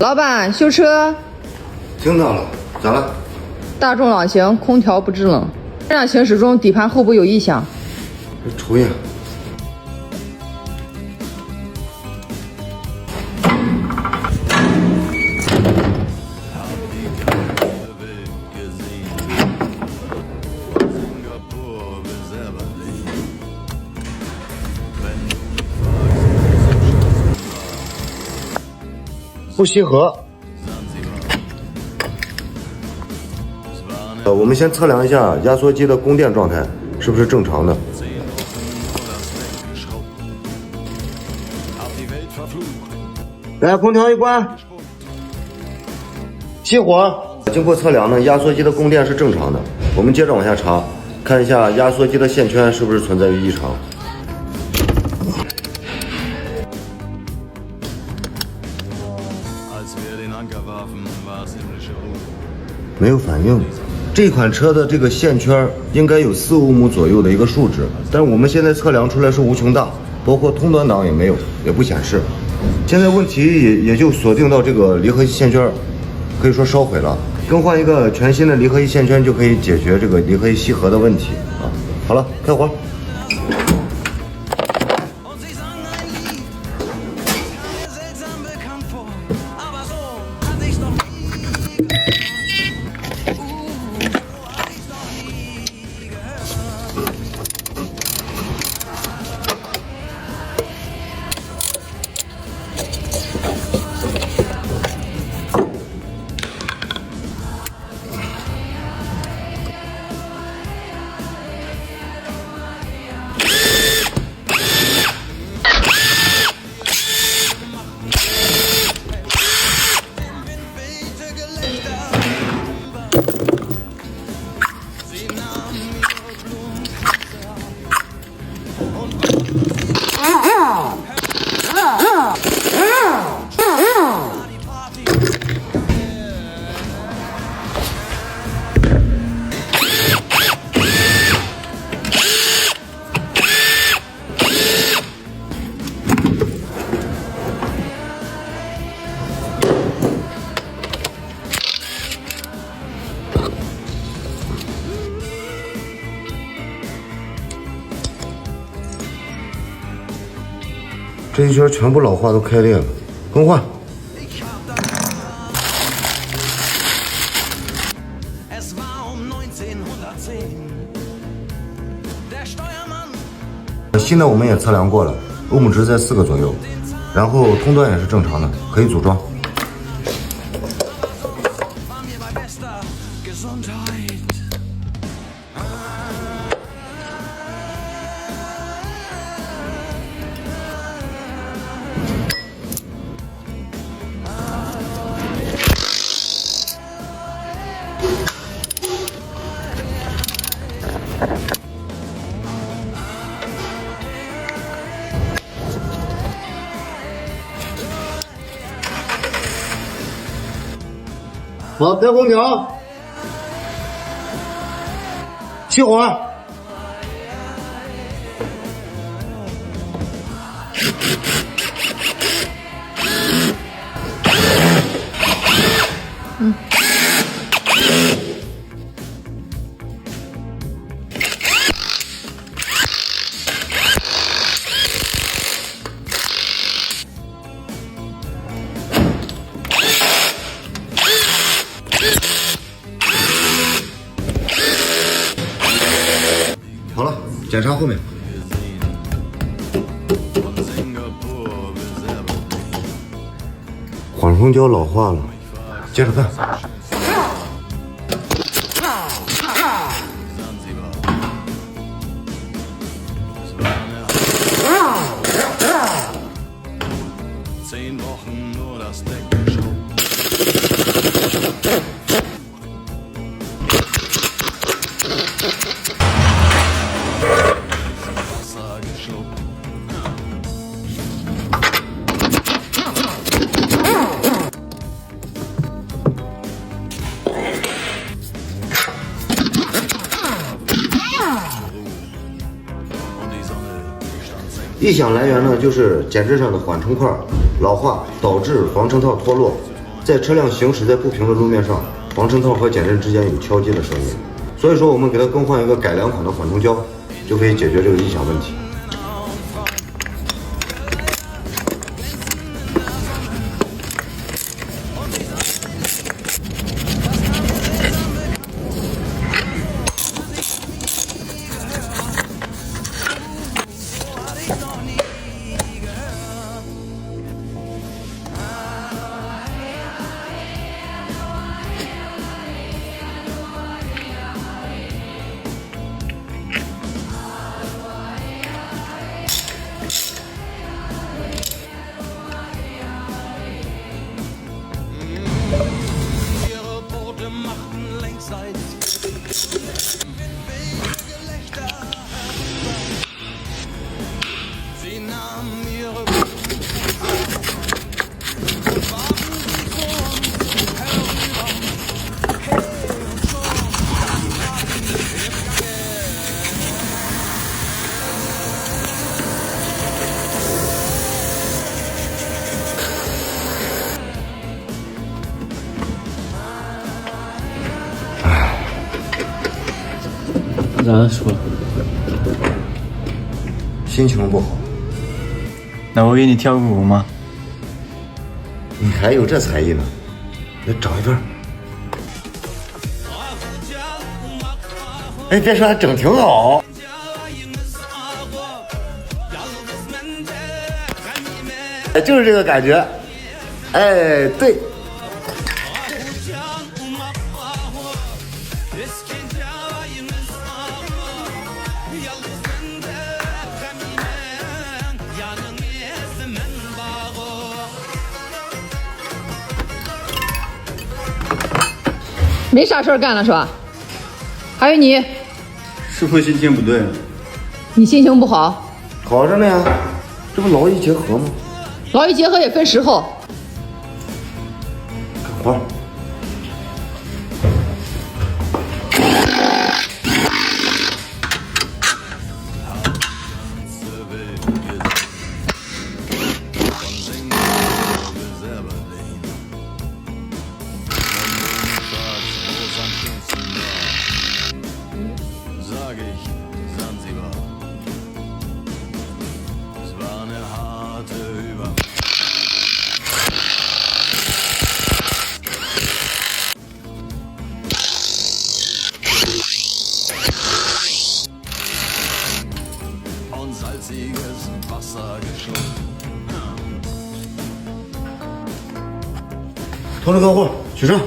老板，修车。听到了，咋了？大众朗行空调不制冷，车辆行驶中底盘后部有异响。抽烟。不吸合。我们先测量一下压缩机的供电状态是不是正常的。来，空调一关，熄火。经过测量呢，压缩机的供电是正常的。我们接着往下查，看一下压缩机的线圈是不是存在于异常。没有反应。这款车的这个线圈应该有4欧姆左右的一个数值，但是我们现在测量出来是无穷大，包括通端档也没有，也不显示。现在问题也就锁定到这个离合器线圈，可以说烧毁了。更换一个全新的离合器线圈就可以解决这个离合器吸合的问题啊。好了，开活。这一圈全部老化都开裂了，更换。新的我们也测量过了，欧姆值在4个左右，然后通端也是正常的，可以组装。好，开空调，熄火。好了，检查后面。缓冲胶老化了，接着干。异响来源呢，就是减震上的缓冲块老化导致防尘套脱落，在车辆行驶在不平的路面上，防尘套和减震之间有敲击的声音，所以说我们给它更换一个改良款的缓冲胶，就可以解决这个异响问题。咋说？心情不好。那我给你跳个舞吗？你还有这才艺呢？来找一段。哎，别说，还整挺好。哎，就是这个感觉。哎，对。没啥事儿干了是吧？还有你，师傅心情不对了。你心情不好，好着呢呀，这不劳逸结合吗？劳逸结合也分时候。干活。salziges Wasser geschluckt. 通知客户，取车。